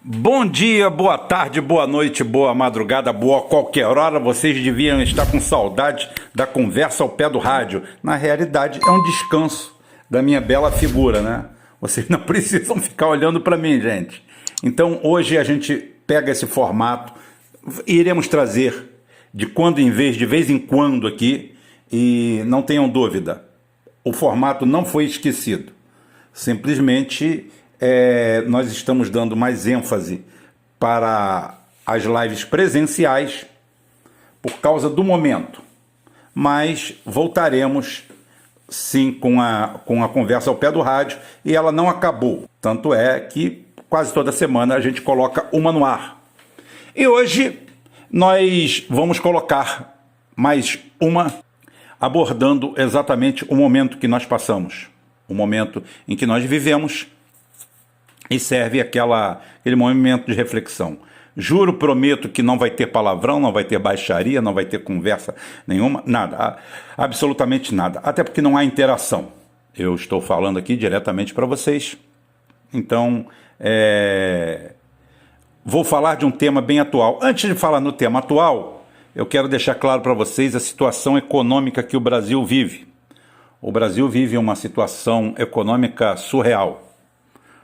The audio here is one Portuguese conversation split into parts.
Bom dia, boa tarde, boa noite, boa madrugada, boa qualquer hora. Vocês deviam estar com saudade da conversa ao pé do rádio. Na realidade, é um descanso da minha bela figura, né? Vocês não precisam ficar olhando para mim, gente. Então, hoje a gente pega esse formato, iremos trazer de vez em quando aqui, e não tenham dúvida, o formato não foi esquecido. Simplesmente nós estamos dando mais ênfase para as lives presenciais por causa do momento, mas voltaremos sim com a conversa ao pé do rádio, e ela não acabou, tanto é que quase toda semana a gente coloca uma no ar. E hoje nós vamos colocar mais uma abordando exatamente o momento que nós passamos, o momento em que nós vivemos, e serve aquele momento de reflexão. Juro, prometo que não vai ter palavrão, não vai ter baixaria, não vai ter conversa nenhuma, nada, absolutamente nada, até porque não há interação. Eu estou falando aqui diretamente para vocês, então vou falar de um tema bem atual. Antes de falar no tema atual, eu quero deixar claro para vocês a situação econômica que o Brasil vive. O Brasil vive uma situação econômica surreal.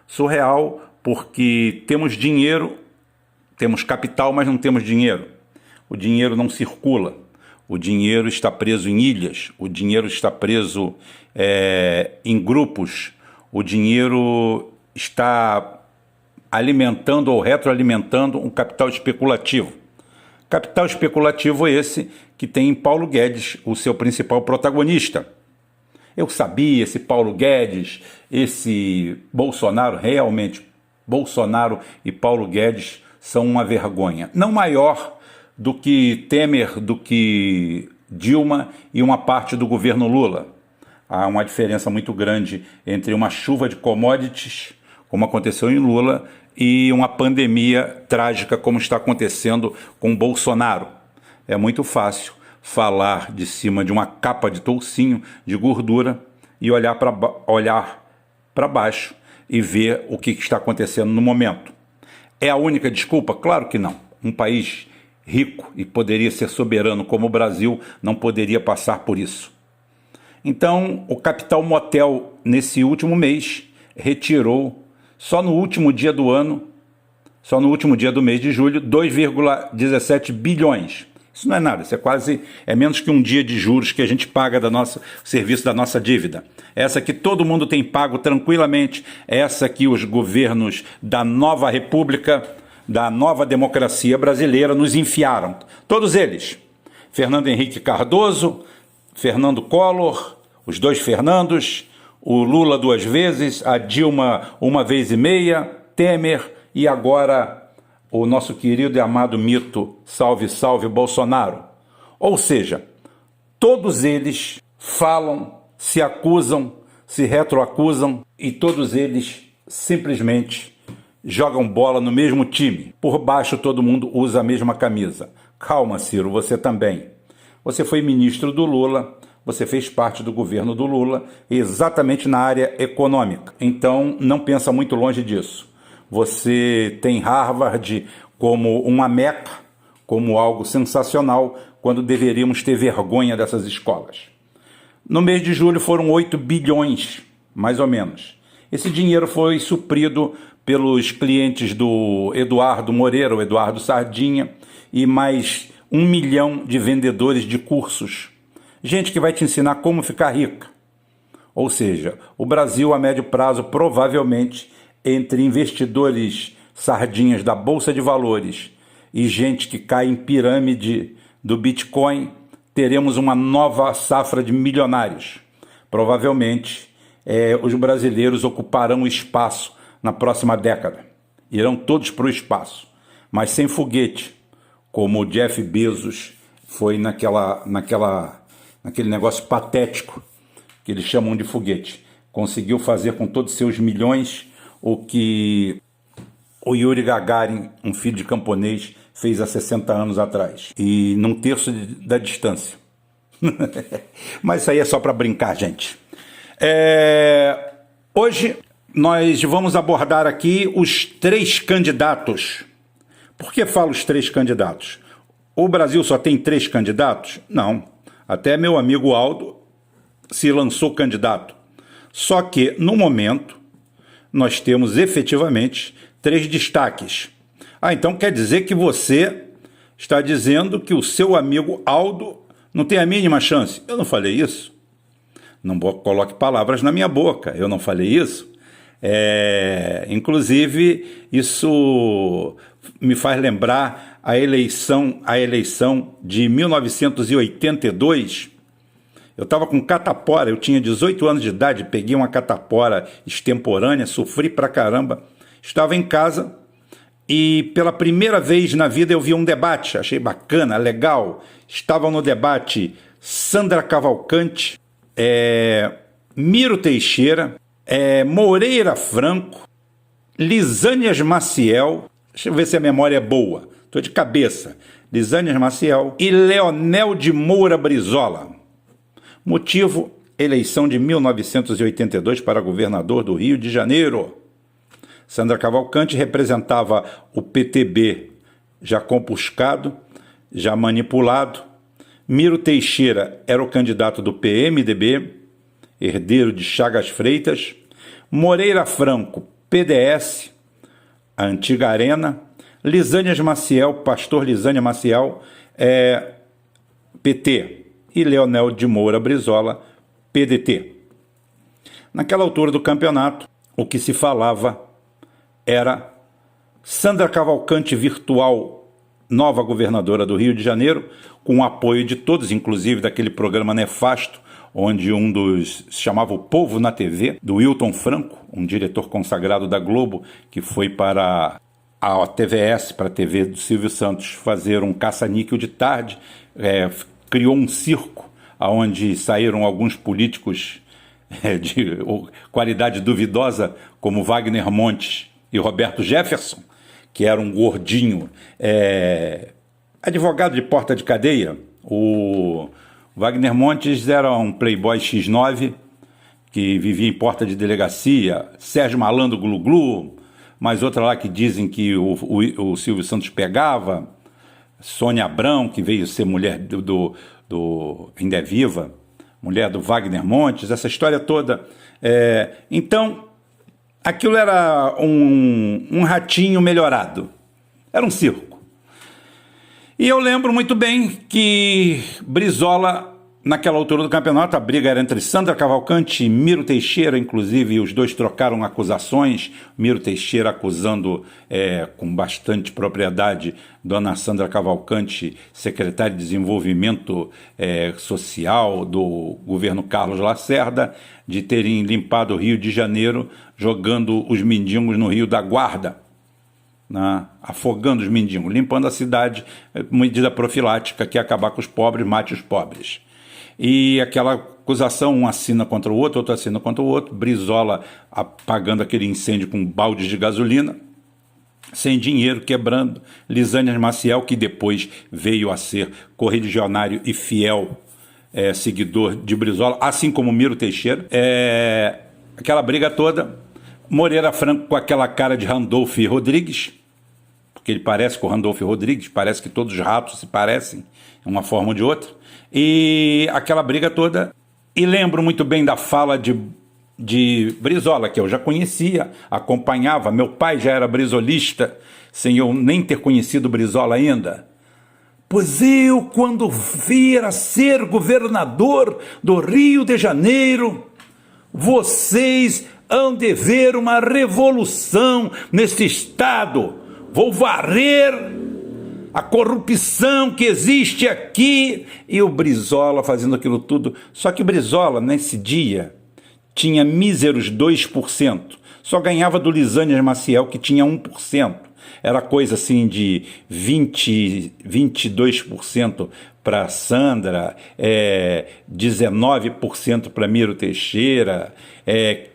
Surreal porque temos dinheiro, temos capital, mas não temos dinheiro. O dinheiro não circula. O dinheiro está preso em ilhas. O dinheiro está preso em grupos. O dinheiro está alimentando ou retroalimentando um capital especulativo. Capital especulativo esse que tem em Paulo Guedes o seu principal protagonista. Eu sabia, esse Paulo Guedes, esse Bolsonaro, realmente, Bolsonaro e Paulo Guedes são uma vergonha. Não maior do que Temer, do que Dilma e uma parte do governo Lula. Há uma diferença muito grande entre uma chuva de commodities, como aconteceu em Lula, e uma pandemia trágica como está acontecendo com Bolsonaro. É muito fácil falar de cima de uma capa de toucinho de gordura e olhar para baixo e ver o que está acontecendo no momento. É a única desculpa? Claro que não. Um país rico e poderia ser soberano como o Brasil não poderia passar por isso. Então, o Capital Motel, nesse último mês, retirou, só no último dia do ano, só no último dia do mês de julho, 2,17 bilhões. Isso não é nada, isso é menos que um dia de juros que a gente paga serviço da nossa dívida. Essa que todo mundo tem pago tranquilamente, essa que os governos da nova república, da nova democracia brasileira nos enfiaram. Todos eles. Fernando Henrique Cardoso, Fernando Collor, os dois Fernandos, o Lula 2 vezes, a Dilma 1,5 vezes, Temer e agora o nosso querido e amado mito, salve, salve Bolsonaro. Ou seja, todos eles falam, se acusam, se retroacusam e todos eles simplesmente jogam bola no mesmo time. Por baixo todo mundo usa a mesma camisa. Calma, Ciro, você também. Você foi ministro do Lula, você fez parte do governo do Lula, exatamente na área econômica. Então não pensa muito longe disso. Você tem Harvard como uma meca, como algo sensacional, quando deveríamos ter vergonha dessas escolas. No mês de julho foram 8 bilhões, mais ou menos. Esse dinheiro foi suprido pelos clientes do Eduardo Moreira, o Eduardo Sardinha, e mais 1 milhão de vendedores de cursos. Gente que vai te ensinar como ficar rica. Ou seja, o Brasil a médio prazo provavelmente entre investidores sardinhas da Bolsa de Valores e gente que cai em pirâmide do Bitcoin, teremos uma nova safra de milionários. Provavelmente, os brasileiros ocuparão o espaço na próxima década. Irão todos para o espaço, mas sem foguete, como o Jeff Bezos foi naquele negócio patético que eles chamam de foguete. Conseguiu fazer com todos os seus milhões o que o Yuri Gagarin, um filho de camponês, fez há 60 anos atrás. E num terço da distância. Mas isso aí é só para brincar, gente. Hoje nós vamos abordar aqui os 3 candidatos. Por que falo os 3 candidatos? O Brasil só tem 3 candidatos? Não. Até meu amigo Aldo se lançou candidato. Só que, no momento, nós temos efetivamente 3 destaques. Então quer dizer que você está dizendo que o seu amigo Aldo não tem a mínima chance. Eu não falei isso. Não coloque palavras na minha boca. Eu não falei isso. Inclusive, isso me faz lembrar a eleição de 1982. Eu estava com catapora, eu tinha 18 anos de idade, peguei uma catapora extemporânea, sofri pra caramba. Estava em casa e pela primeira vez na vida eu vi um debate, achei bacana, legal. Estavam no debate Sandra Cavalcante, Miro Teixeira, Moreira Franco, Lisânias Maciel, deixa eu ver se a memória é boa, estou de cabeça, Lisânias Maciel e Leonel de Moura Brizola. Motivo, eleição de 1982 para governador do Rio de Janeiro. Sandra Cavalcante representava o PTB já compuscado, já manipulado. Miro Teixeira era o candidato do PMDB, herdeiro de Chagas Freitas. Moreira Franco, PDS, a antiga Arena. Lisânias Maciel, pastor Lisânia Maciel, PT. E Leonel de Moura Brizola, PDT. Naquela altura do campeonato, o que se falava era Sandra Cavalcante virtual, nova governadora do Rio de Janeiro, com o apoio de todos, inclusive daquele programa nefasto, onde um dos se chamava O Povo na TV, do Wilton Franco, um diretor consagrado da Globo, que foi para a TVS, para a TV do Silvio Santos, fazer um caça-níquel de tarde, criou um circo, onde saíram alguns políticos de qualidade duvidosa, como Wagner Montes e Roberto Jefferson, que era um gordinho, advogado de porta de cadeia. O Wagner Montes era um playboy X9, que vivia em porta de delegacia. Sérgio Malandro Glu-Glu, mais outra lá que dizem que o Silvio Santos pegava. Sônia Abrão, que veio ser mulher ainda é viva, mulher do Wagner Montes, essa história toda. Então, aquilo era um ratinho melhorado, era um circo. E eu lembro muito bem que Brizola, naquela altura do campeonato, a briga era entre Sandra Cavalcante e Miro Teixeira, inclusive os dois trocaram acusações, Miro Teixeira acusando com bastante propriedade Dona Sandra Cavalcante, secretária de Desenvolvimento Social do governo Carlos Lacerda, de terem limpado o Rio de Janeiro jogando os mendigos no Rio da Guarda, afogando os mendigos, limpando a cidade, medida profilática que é acabar com os pobres, mate os pobres. E aquela acusação, um assina contra o outro assina contra o outro, Brizola apagando aquele incêndio com baldes de gasolina, sem dinheiro, quebrando. Lisânias Maciel, que depois veio a ser correligionário e fiel seguidor de Brizola, assim como Miro Teixeira. Aquela briga toda. Moreira Franco com aquela cara de Randolph Rodrigues, porque ele parece com o Randolph Rodrigues, parece que todos os ratos se parecem, de uma forma ou de outra. E aquela briga toda. E lembro muito bem da fala de Brizola, que eu já conhecia, acompanhava. Meu pai já era brizolista, sem eu nem ter conhecido Brizola ainda. Pois eu, quando vier a ser governador do Rio de Janeiro, vocês hão de ver uma revolução neste estado. Vou varrer a corrupção que existe aqui. E o Brizola fazendo aquilo tudo. Só que Brizola, nesse dia, tinha míseros 2%. Só ganhava do Lisânias Maciel, que tinha 1%. Era coisa assim de 22% para Sandra, 19% para Miro Teixeira,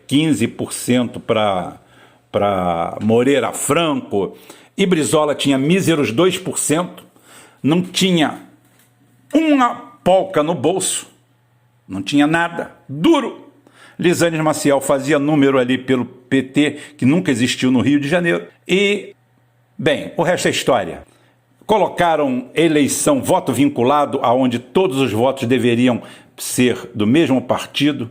15% para Moreira Franco. E Brizola tinha míseros 2%, não tinha uma polca no bolso, não tinha nada, duro. Lisânias Maciel fazia número ali pelo PT, que nunca existiu no Rio de Janeiro. E, bem, o resto é história. Colocaram eleição, voto vinculado, aonde todos os votos deveriam ser do mesmo partido,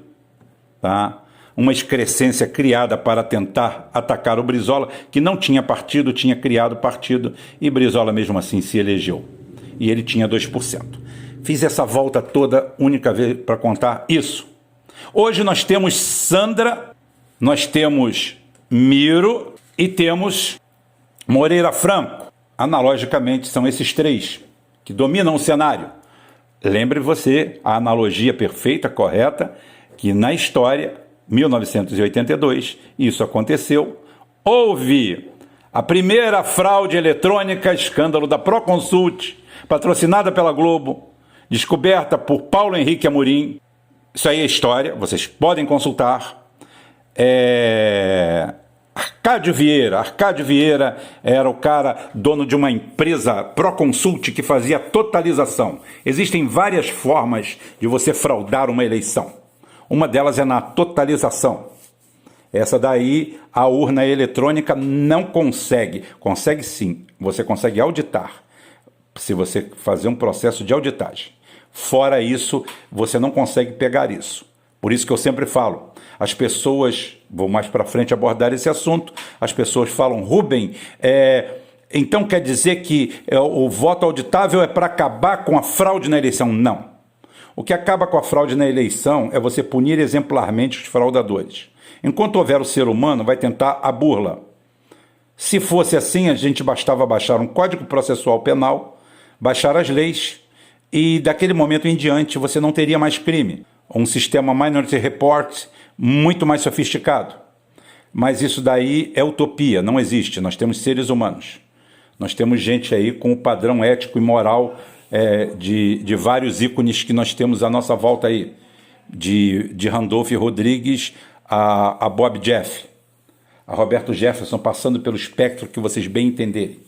tá? Uma excrescência criada para tentar atacar o Brizola, que não tinha partido, tinha criado partido, e Brizola mesmo assim se elegeu. E ele tinha 2%. Fiz essa volta toda, única vez para contar isso. Hoje nós temos Sandra, nós temos Miro e temos Moreira Franco. Analogicamente, são esses três que dominam o cenário. Lembre você, a analogia perfeita, correta, que na história, 1982, isso aconteceu, houve a primeira fraude eletrônica, escândalo da Proconsult, patrocinada pela Globo, descoberta por Paulo Henrique Amorim. Isso aí é história, vocês podem consultar. Arcádio Vieira era o cara dono de uma empresa Proconsult que fazia totalização. Existem várias formas de você fraudar uma eleição. Uma delas é na totalização. Essa daí a urna eletrônica não consegue. Consegue sim, você consegue auditar, se você fazer um processo de auditagem. Fora isso, você não consegue pegar isso. Por isso que eu sempre falo, as pessoas, vou mais para frente abordar esse assunto, as pessoas falam, Rubem, então quer dizer que o voto auditável é para acabar com a fraude na eleição? Não. O que acaba com a fraude na eleição é você punir exemplarmente os fraudadores. Enquanto houver o ser humano, vai tentar a burla. Se fosse assim, a gente bastava baixar um Código Processual Penal, baixar as leis, e daquele momento em diante você não teria mais crime. Um sistema Minority Report muito mais sofisticado. Mas isso daí é utopia, não existe. Nós temos seres humanos. Nós temos gente aí com o padrão ético e moral de vários ícones que nós temos à nossa volta aí. De Randolph Rodrigues a Bob Jeff, a Roberto Jefferson, passando pelo espectro que vocês bem entenderem.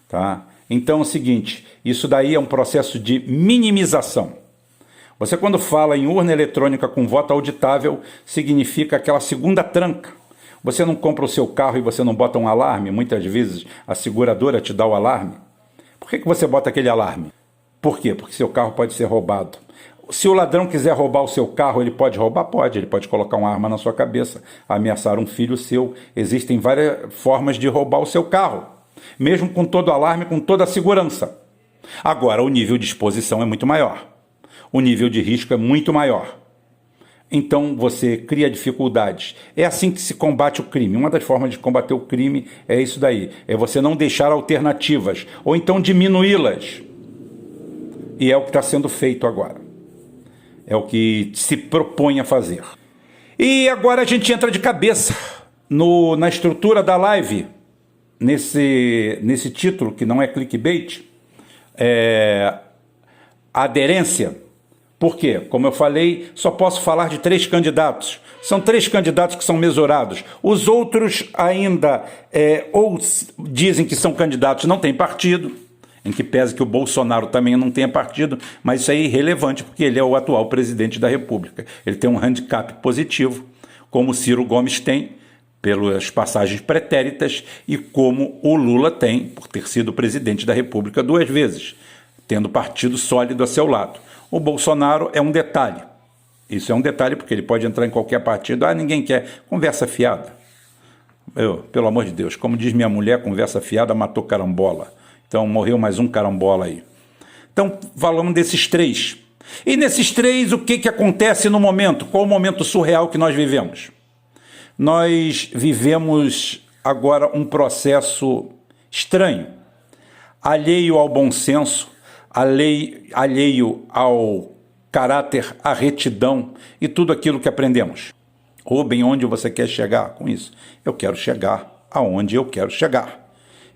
Tá? Então é o seguinte, isso daí é um processo de minimização. Você quando fala em urna eletrônica com voto auditável, significa aquela segunda tranca. Você não compra o seu carro e você não bota um alarme? Muitas vezes a seguradora te dá o alarme. Por que você bota aquele alarme? Por quê? Porque seu carro pode ser roubado. Se o ladrão quiser roubar o seu carro, ele pode roubar? Pode. Ele pode colocar uma arma na sua cabeça, ameaçar um filho seu. Existem várias formas de roubar o seu carro, mesmo com todo o alarme, com toda a segurança. Agora, o nível de exposição é muito maior. O nível de risco é muito maior. Então, você cria dificuldades. É assim que se combate o crime. Uma das formas de combater o crime é isso daí. É você não deixar alternativas, ou então diminuí-las. E é o que está sendo feito agora. É o que se propõe a fazer. E agora a gente entra de cabeça na estrutura da live, nesse título, que não é clickbait, aderência. Por quê? Como eu falei, só posso falar de 3 candidatos. São 3 candidatos que são mesurados. Os outros ainda ou dizem que são candidatos, não têm partido, em que pese que o Bolsonaro também não tenha partido, mas isso é irrelevante, porque ele é o atual presidente da República. Ele tem um handicap positivo, como o Ciro Gomes tem, pelas passagens pretéritas, e como o Lula tem, por ter sido presidente da República 2 vezes, tendo partido sólido a seu lado. O Bolsonaro é um detalhe. Isso é um detalhe porque ele pode entrar em qualquer partido. Ninguém quer. Conversa fiada. Pelo amor de Deus, como diz minha mulher, conversa fiada matou carambola. Então morreu mais um carambola aí. Então falamos desses 3. E nesses 3, o que acontece no momento? Qual o momento surreal que nós vivemos? Nós vivemos agora um processo estranho, alheio ao bom senso, alheio ao caráter, à retidão e tudo aquilo que aprendemos. Rubem, onde você quer chegar com isso? Eu quero chegar aonde eu quero chegar.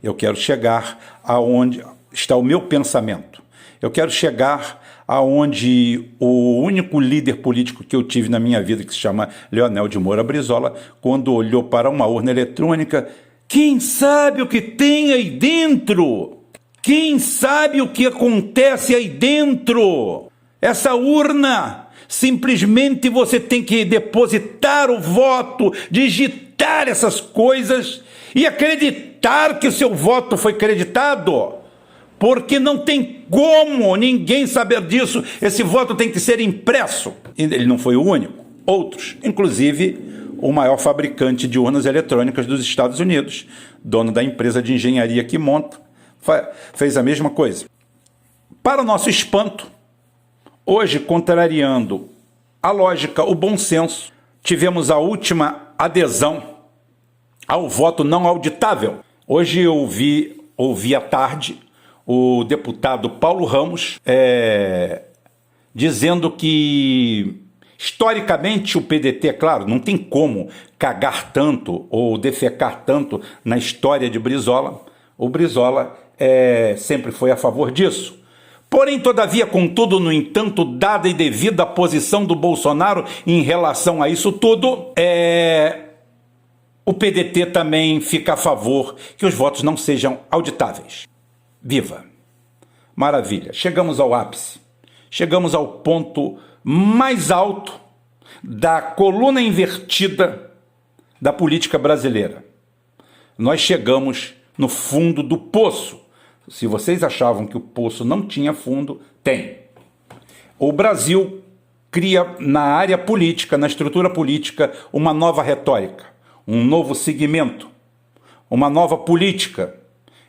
Eu quero chegar aonde está o meu pensamento. Eu quero chegar aonde o único líder político que eu tive na minha vida, que se chama Leonel de Moura Brizola, quando olhou para uma urna eletrônica, quem sabe o que tem aí dentro? Quem sabe o que acontece aí dentro? Essa urna, simplesmente você tem que depositar o voto, digitar essas coisas e acreditar que o seu voto foi creditado, porque não tem como ninguém saber disso. Esse voto tem que ser impresso. E ele não foi o único. Outros, inclusive o maior fabricante de urnas eletrônicas dos Estados Unidos, dono da empresa de engenharia que monta, fez a mesma coisa. Para nosso espanto, hoje, contrariando a lógica, o bom senso, tivemos a última adesão ao voto não auditável. Hoje eu ouvi à tarde o deputado Paulo Ramos dizendo que, historicamente, o PDT, é claro, não tem como cagar tanto ou defecar tanto na história de Brizola. O Brizola sempre foi a favor disso. Porém, todavia, contudo, no entanto, dada e devida a posição do Bolsonaro em relação a isso tudo, o PDT também fica a favor que os votos não sejam auditáveis. Viva! Maravilha! Chegamos ao ápice. Chegamos ao ponto mais alto da coluna invertida da política brasileira. Nós chegamos no fundo do poço. Se vocês achavam que o poço não tinha fundo, tem. O Brasil cria na área política, na estrutura política, uma nova retórica, um novo segmento, uma nova política.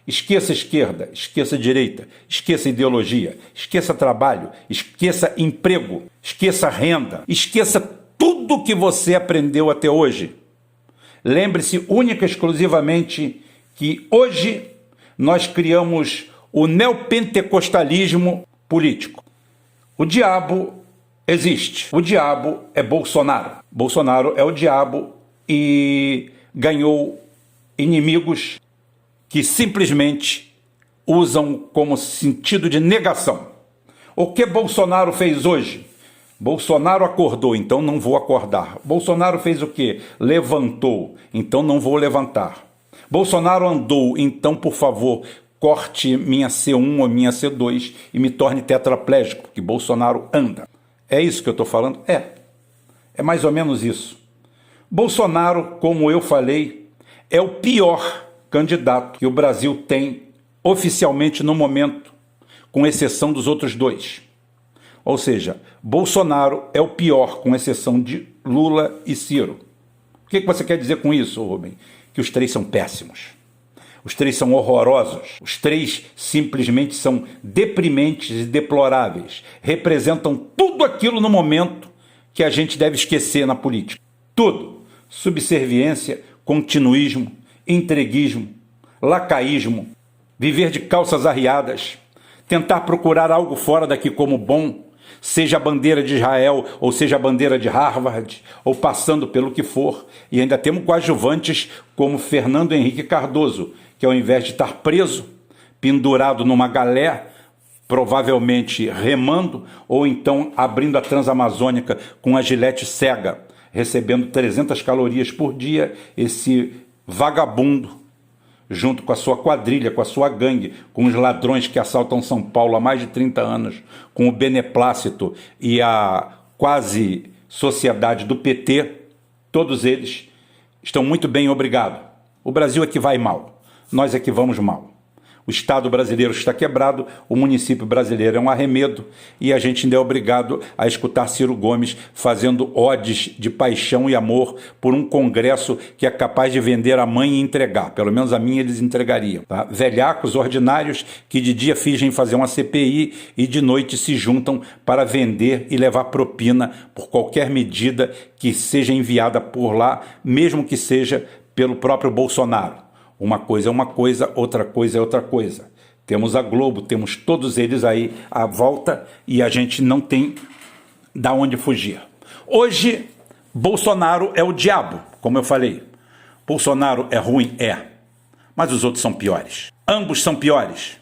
Esqueça esquerda, esqueça direita, esqueça ideologia, esqueça trabalho, esqueça emprego, esqueça renda, esqueça tudo que você aprendeu até hoje. Lembre-se única e exclusivamente que hoje nós criamos o neopentecostalismo político. O diabo existe. O diabo é Bolsonaro. Bolsonaro é o diabo e ganhou inimigos que simplesmente usam como sentido de negação. O que Bolsonaro fez hoje? Bolsonaro acordou, então não vou acordar. Bolsonaro fez o quê? Levantou, então não vou levantar. Bolsonaro andou, então, por favor, corte minha C1 ou minha C2 e me torne tetraplégico, porque Bolsonaro anda. É isso que eu estou falando? É mais ou menos isso. Bolsonaro, como eu falei, é o pior candidato que o Brasil tem oficialmente no momento, com exceção dos outros dois. Ou seja, Bolsonaro é o pior, com exceção de Lula e Ciro. O que você quer dizer com isso, Rubem? Que os três são péssimos. Os três são horrorosos. Os três simplesmente são deprimentes e deploráveis. Representam tudo aquilo no momento que a gente deve esquecer na política. Tudo. Subserviência, continuismo, entreguismo, lacaísmo, viver de calças arriadas, tentar procurar algo fora daqui como bom, seja a bandeira de Israel, ou seja a bandeira de Harvard, ou passando pelo que for. E ainda temos coadjuvantes como Fernando Henrique Cardoso, que ao invés de estar preso, pendurado numa galé, provavelmente remando, ou então abrindo a Transamazônica com a gilete cega, recebendo 300 calorias por dia, esse vagabundo, junto com a sua quadrilha, com a sua gangue, com os ladrões que assaltam São Paulo há mais de 30 anos, com o beneplácito e a quase sociedade do PT, todos eles estão muito bem, obrigado. O Brasil é que vai mal, nós é que vamos mal. O Estado brasileiro está quebrado, o município brasileiro é um arremedo e a gente ainda é obrigado a escutar Ciro Gomes fazendo odes de paixão e amor por um congresso que é capaz de vender a mãe e entregar. Pelo menos a minha eles entregariam. Tá? Velhacos ordinários que de dia fingem fazer uma CPI e de noite se juntam para vender e levar propina por qualquer medida que seja enviada por lá, mesmo que seja pelo próprio Bolsonaro. Uma coisa é uma coisa, outra coisa é outra coisa. Temos a Globo, temos todos eles aí à volta e a gente não tem da onde fugir. Hoje, Bolsonaro é o diabo, como eu falei. Bolsonaro é ruim? Mas os outros são piores. Ambos são piores.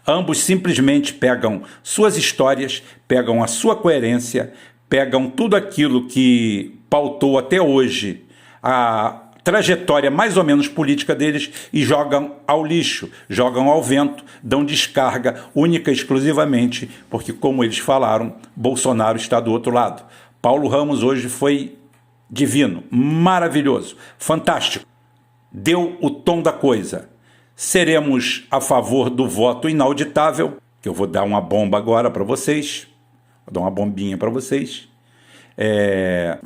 Ambos simplesmente pegam suas histórias, pegam a sua coerência, pegam tudo aquilo que pautou até hoje a trajetória mais ou menos política deles e jogam ao lixo, jogam ao vento, dão descarga única e exclusivamente, porque, como eles falaram, Bolsonaro está do outro lado. Paulo Ramos hoje foi divino, maravilhoso, fantástico. Deu o tom da coisa. Seremos a favor do voto inauditável, que eu vou dar uma bomba agora para vocês, vou dar uma bombinha para vocês,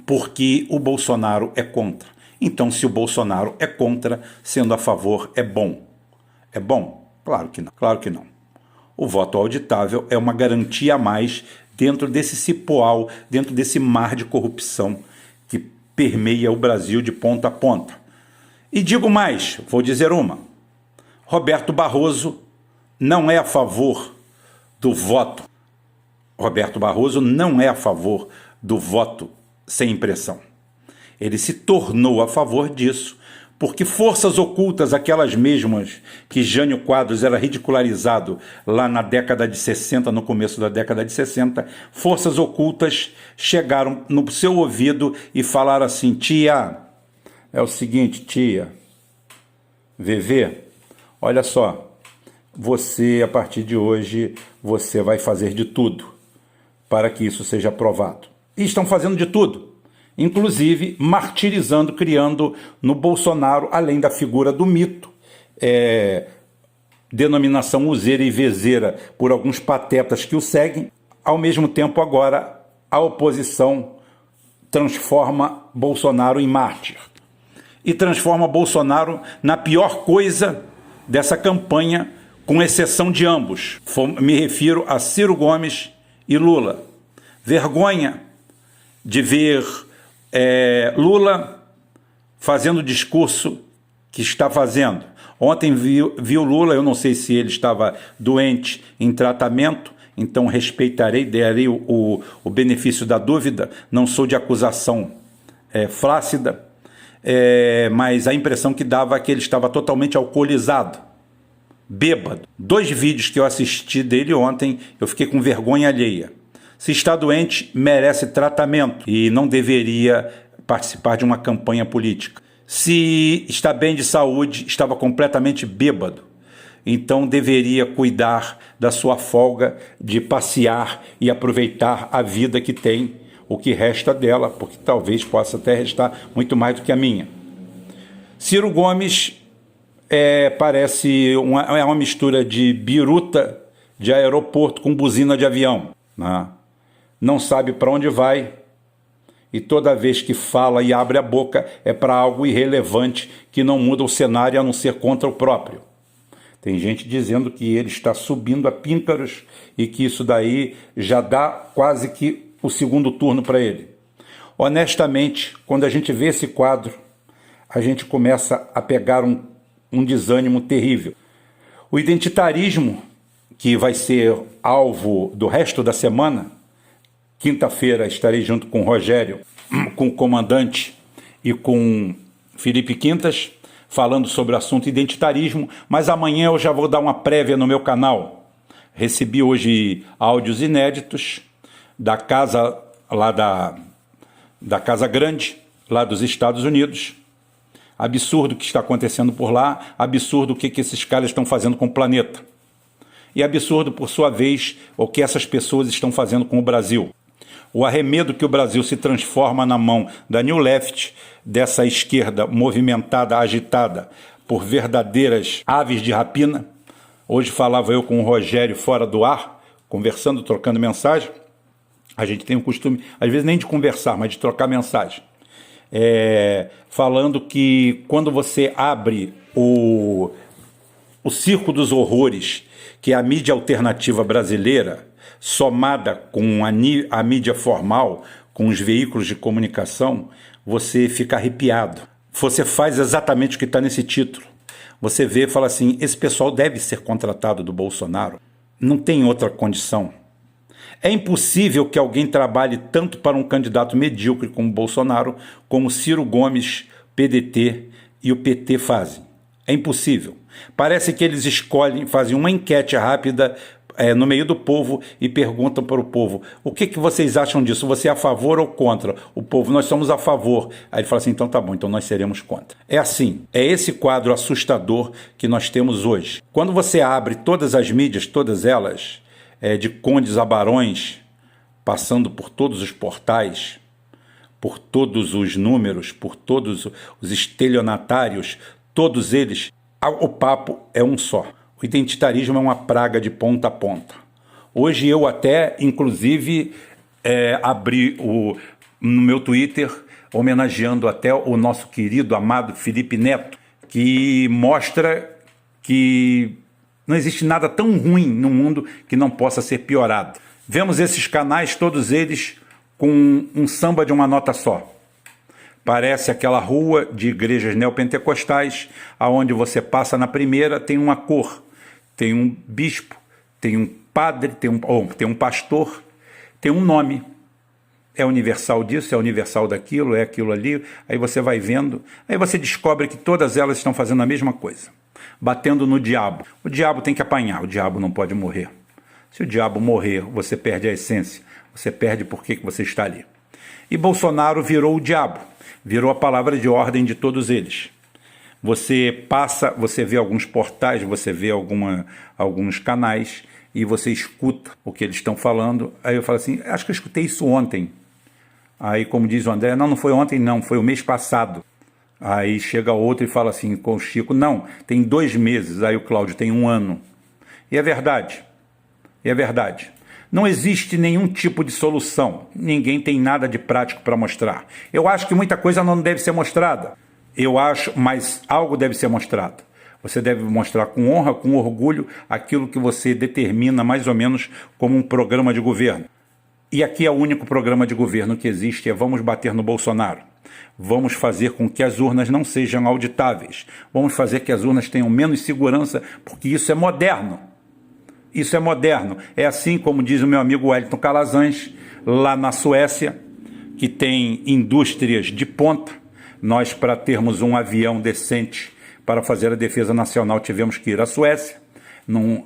porque o Bolsonaro é contra. Então, se o Bolsonaro é contra, sendo a favor, é bom. É bom? Claro que não, claro que não. O voto auditável é uma garantia a mais dentro desse cipoal, dentro desse mar de corrupção que permeia o Brasil de ponta a ponta. E digo mais, vou dizer uma. Roberto Barroso não é a favor do voto. Roberto Barroso não é a favor do voto sem impressão. Ele se tornou a favor disso porque forças ocultas, aquelas mesmas que Jânio Quadros era ridicularizado lá na década de 60, no começo da década de 60, forças ocultas chegaram no seu ouvido e falaram assim: tia, é o seguinte, tia, VV, olha só, você, a partir de hoje, você vai fazer de tudo para que isso seja aprovado. E estão fazendo de tudo, inclusive martirizando, criando no Bolsonaro, além da figura do mito, denominação useira e vezeira por alguns patetas que o seguem. Ao mesmo tempo, agora, a oposição transforma Bolsonaro em mártir e transforma Bolsonaro na pior coisa dessa campanha, com exceção de ambos. Me refiro a Ciro Gomes e Lula. Vergonha de ver Lula fazendo o discurso que está fazendo. Ontem viu Lula, eu não sei se ele estava doente, em tratamento, então respeitarei, darei o benefício da dúvida, não sou de acusação flácida, mas a impressão que dava é que ele estava totalmente alcoolizado, bêbado. 2 vídeos que eu assisti dele ontem, eu fiquei com vergonha alheia. Se está doente, merece tratamento e não deveria participar de uma campanha política. Se está bem de saúde, estava completamente bêbado, então deveria cuidar da sua folga, de passear e aproveitar a vida que tem, o que resta dela, porque talvez possa até restar muito mais do que a minha. Ciro Gomes parece uma mistura de biruta de aeroporto com buzina de avião, né? Não sabe para onde vai e toda vez que fala e abre a boca é para algo irrelevante que não muda o cenário a não ser contra o próprio. Tem gente dizendo que ele está subindo a píncaros e que isso daí já dá quase que o segundo turno para ele. Honestamente, quando a gente vê esse quadro, a gente começa a pegar um desânimo terrível. O identitarismo, que vai ser alvo do resto da semana, quinta-feira estarei junto com o Rogério, com o comandante e com Felipe Quintas, falando sobre o assunto identitarismo, mas amanhã eu já vou dar uma prévia no meu canal. Recebi hoje áudios inéditos da casa lá da Casa Grande, lá dos Estados Unidos. Absurdo o que está acontecendo por lá, absurdo o que esses caras estão fazendo com o planeta. E absurdo, por sua vez, o que essas pessoas estão fazendo com o Brasil. O arremedo que o Brasil se transforma na mão da New Left, dessa esquerda movimentada, agitada por verdadeiras aves de rapina. Hoje falava eu com o Rogério fora do ar, conversando, trocando mensagem. A gente tem o costume, às vezes nem de conversar, mas de trocar mensagem. Falando que quando você abre o circo dos horrores, que é a mídia alternativa brasileira, somada com a mídia formal, com os veículos de comunicação, você fica arrepiado. Você faz exatamente o que está nesse título. Você vê e fala assim, esse pessoal deve ser contratado do Bolsonaro. Não tem outra condição. É impossível que alguém trabalhe tanto para um candidato medíocre como Bolsonaro, como Ciro Gomes, PDT e o PT fazem. É impossível. Parece que eles escolhem, fazem uma enquete rápida no meio do povo e perguntam para o povo: o que vocês acham disso? Você é a favor ou contra? O povo: nós somos a favor. Aí ele fala assim: então tá bom, então nós seremos contra. É assim, é esse quadro assustador que nós temos hoje. Quando você abre todas as mídias, todas elas, de condes a barões, passando por todos os portais, por todos os números, por todos os estelionatários, todos eles, o papo é um só. O identitarismo é uma praga de ponta a ponta. Hoje eu até, inclusive, abri no meu Twitter, homenageando até o nosso querido, amado Felipe Neto, que mostra que não existe nada tão ruim no mundo que não possa ser piorado. Vemos esses canais, todos eles, com um samba de uma nota só. Parece aquela rua de igrejas neopentecostais, aonde você passa na primeira, tem uma cor. Tem um bispo, tem um padre, tem um pastor, tem um nome. É universal disso, é universal daquilo, é aquilo ali. Aí você vai vendo, aí você descobre que todas elas estão fazendo a mesma coisa. Batendo no diabo. O diabo tem que apanhar, o diabo não pode morrer. Se o diabo morrer, você perde a essência. Você perde por que você está ali. E Bolsonaro virou o diabo. Virou a palavra de ordem de todos eles. Você passa, você vê alguns portais, você vê alguns canais e você escuta o que eles estão falando. Aí eu falo assim: acho que eu escutei isso ontem. Aí, como diz o André: não foi ontem não, foi o mês passado. Aí chega outro e fala assim com o Chico: não, tem 2 meses. Aí o Cláudio: tem 1 ano. E é verdade. É verdade. Não existe nenhum tipo de solução. Ninguém tem nada de prático para mostrar. Eu acho que muita coisa não deve ser mostrada. Eu acho, mas algo deve ser mostrado. Você deve mostrar com honra, com orgulho, aquilo que você determina mais ou menos como um programa de governo. E aqui é o único programa de governo que existe: vamos bater no Bolsonaro. Vamos fazer com que as urnas não sejam auditáveis. Vamos fazer que as urnas tenham menos segurança, porque isso é moderno. Isso é moderno. É assim como diz o meu amigo Wellington Calazans, lá na Suécia, que tem indústrias de ponta. Nós, para termos um avião decente para fazer a defesa nacional, tivemos que ir à Suécia.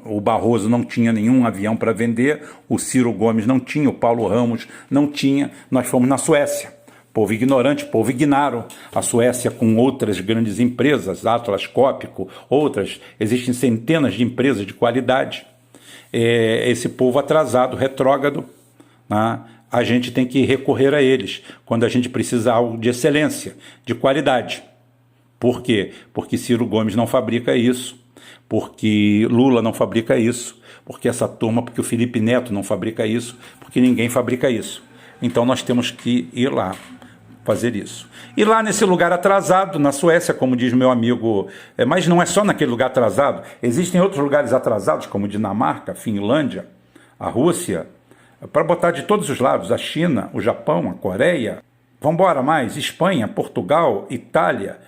O Barroso não tinha nenhum avião para vender, o Ciro Gomes não tinha, o Paulo Ramos não tinha. Nós fomos na Suécia. Povo ignorante, povo ignaro. A Suécia, com outras grandes empresas, Atlas Copco, outras, existem centenas de empresas de qualidade. Esse povo atrasado, retrógrado, né? A gente tem que recorrer a eles quando a gente precisa de algo de excelência, de qualidade. Por quê? Porque Ciro Gomes não fabrica isso, porque Lula não fabrica isso, porque essa turma, porque o Felipe Neto não fabrica isso, porque ninguém fabrica isso. Então nós temos que ir lá fazer isso. E lá nesse lugar atrasado, na Suécia, como diz meu amigo, mas não é só naquele lugar atrasado, existem outros lugares atrasados, como Dinamarca, Finlândia, a Rússia, para botar de todos os lados: a China, o Japão, a Coreia, vamos embora mais, Espanha, Portugal, Itália,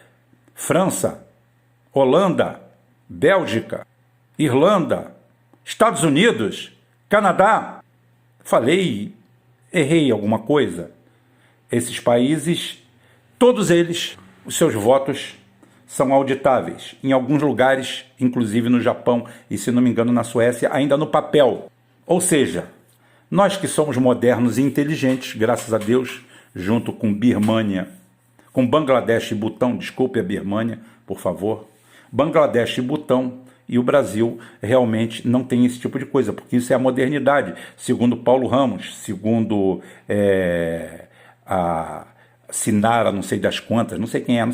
França, Holanda, Bélgica, Irlanda, Estados Unidos, Canadá. Falei, errei alguma coisa? Esses países, todos eles, os seus votos são auditáveis. Em alguns lugares, inclusive no Japão e, se não me engano, na Suécia, ainda no papel. Ou seja, nós que somos modernos e inteligentes, graças a Deus, junto com Birmânia, com Bangladesh e Butão, desculpe a Birmânia, por favor, Bangladesh e Butão, e o Brasil realmente não tem esse tipo de coisa, porque isso é a modernidade. Segundo Paulo Ramos, segundo a Sinara, não sei das quantas, não sei quem é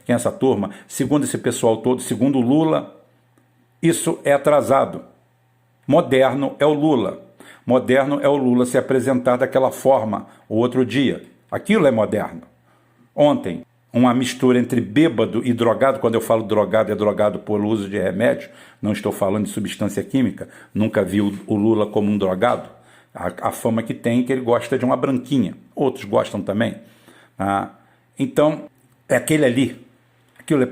essa turma, segundo esse pessoal todo, segundo Lula, isso é atrasado. Moderno é o Lula. Moderno é o Lula se apresentar daquela forma o outro dia. Aquilo é moderno. Ontem, uma mistura entre bêbado e drogado. Quando eu falo drogado, é drogado por uso de remédio. Não estou falando de substância química. Nunca vi o Lula como um drogado. A fama que tem é que ele gosta de uma branquinha. Outros gostam também. Então, é aquele ali.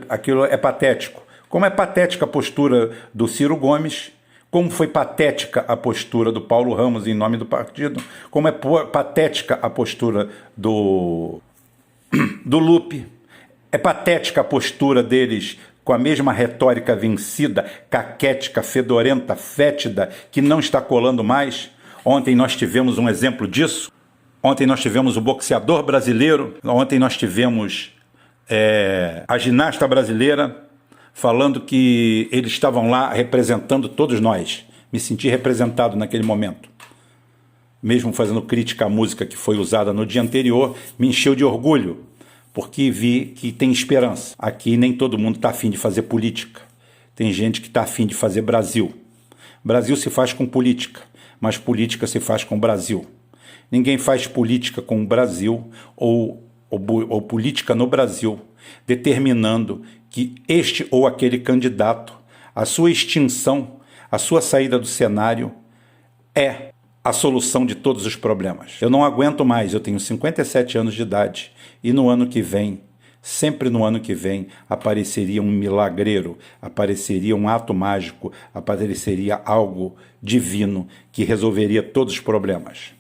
Aquilo é patético. Como é patética a postura do Ciro Gomes, como foi patética a postura do Paulo Ramos em nome do partido, como é patética a postura do Lupe, é patética a postura deles com a mesma retórica vencida, caquética, fedorenta, fétida, que não está colando mais. Ontem nós tivemos um exemplo disso. Ontem nós tivemos o boxeador brasileiro, ontem nós tivemos a ginasta brasileira falando que eles estavam lá representando todos nós. Me senti representado naquele momento. Mesmo fazendo crítica à música que foi usada no dia anterior, me encheu de orgulho, porque vi que tem esperança. Aqui nem todo mundo está afim de fazer política. Tem gente que está afim de fazer Brasil. Brasil se faz com política, mas política se faz com Brasil. Ninguém faz política com o Brasil ou política no Brasil, determinando que este ou aquele candidato, a sua extinção, a sua saída do cenário é a solução de todos os problemas. Eu não aguento mais, eu tenho 57 anos de idade e no ano que vem, sempre no ano que vem, apareceria um milagreiro, apareceria um ato mágico, apareceria algo divino que resolveria todos os problemas.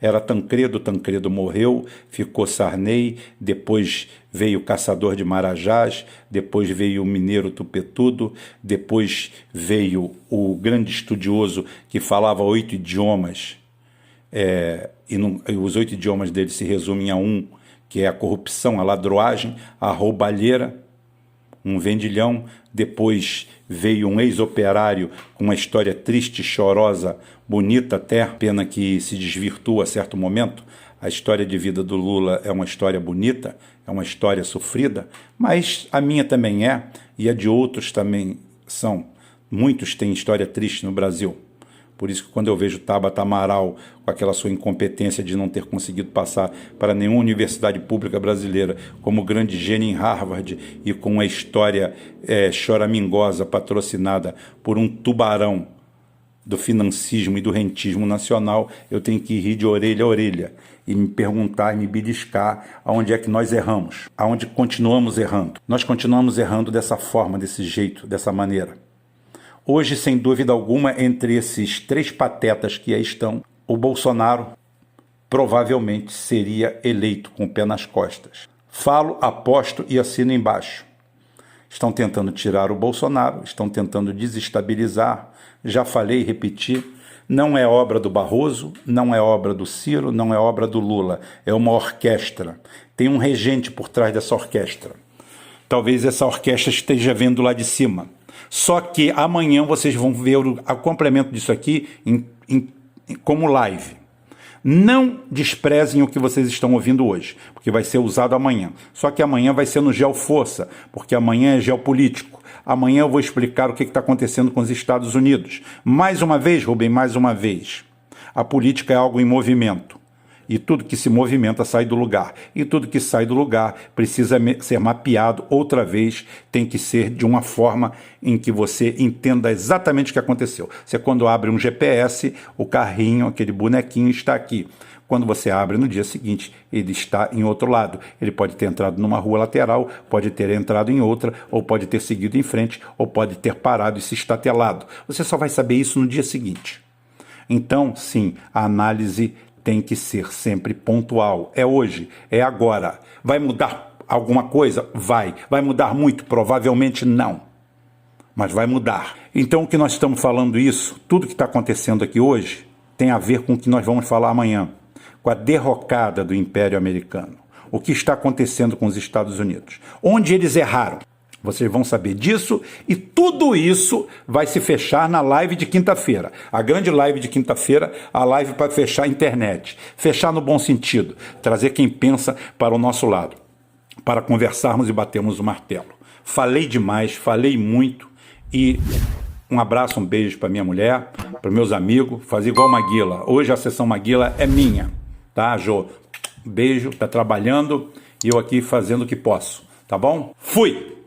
Era Tancredo, Tancredo morreu, ficou Sarney, depois veio o caçador de Marajás, depois veio o mineiro tupetudo, depois veio o grande estudioso que falava 8 idiomas, e os 8 idiomas dele se resumem a um, que é a corrupção, a ladroagem, a roubalheira, um vendilhão. Depois veio um ex-operário com uma história triste, chorosa, bonita até, pena que se desvirtua a certo momento. A história de vida do Lula é uma história bonita, é uma história sofrida, mas a minha também é, e a de outros também são. Muitos têm história triste no Brasil. Por isso que quando eu vejo Tabata Amaral com aquela sua incompetência de não ter conseguido passar para nenhuma universidade pública brasileira como grande gênio em Harvard e com uma história choramingosa patrocinada por um tubarão do financismo e do rentismo nacional, eu tenho que rir de orelha a orelha e me perguntar e me beliscar aonde é que nós erramos, aonde continuamos errando. Nós continuamos errando dessa forma, desse jeito, dessa maneira. Hoje, sem dúvida alguma, entre esses 3 patetas que aí estão, o Bolsonaro provavelmente seria eleito com o pé nas costas. Falo, aposto e assino embaixo. Estão tentando tirar o Bolsonaro, estão tentando desestabilizar. Já falei e repeti, não é obra do Barroso, não é obra do Ciro, não é obra do Lula. É uma orquestra. Tem um regente por trás dessa orquestra. Talvez essa orquestra esteja vendo lá de cima. Só que amanhã vocês vão ver o complemento disso aqui como live. Não desprezem o que vocês estão ouvindo hoje, porque vai ser usado amanhã. Só que amanhã vai ser no Geoforça, porque amanhã é geopolítico. Amanhã eu vou explicar o que está acontecendo com os Estados Unidos. Mais uma vez, Rubem, mais uma vez. A política é algo em movimento. E tudo que se movimenta sai do lugar. E tudo que sai do lugar precisa ser mapeado outra vez, tem que ser de uma forma em que você entenda exatamente o que aconteceu. Você quando abre um GPS, o carrinho, aquele bonequinho está aqui. Quando você abre no dia seguinte, ele está em outro lado. Ele pode ter entrado numa rua lateral, pode ter entrado em outra, ou pode ter seguido em frente, ou pode ter parado e se estatelado. Você só vai saber isso no dia seguinte. Então, sim, a análise tem que ser sempre pontual. É hoje, é agora. Vai mudar alguma coisa? Vai. Vai mudar muito? Provavelmente não. Mas vai mudar. Então o que nós estamos falando isso, tudo que está acontecendo aqui hoje, tem a ver com o que nós vamos falar amanhã. Com a derrocada do Império Americano. O que está acontecendo com os Estados Unidos. Onde eles erraram. Vocês vão saber disso e tudo isso vai se fechar na live de quinta-feira. A grande live de quinta-feira, a live para fechar a internet. Fechar no bom sentido. Trazer quem pensa para o nosso lado. Para conversarmos e batermos o martelo. Falei demais, falei muito e um abraço, um beijo para minha mulher, para meus amigos. Fazer igual Maguila. Hoje a sessão Maguila é minha. Tá, Jô? Beijo, tá trabalhando e eu aqui fazendo o que posso. Tá bom? Fui!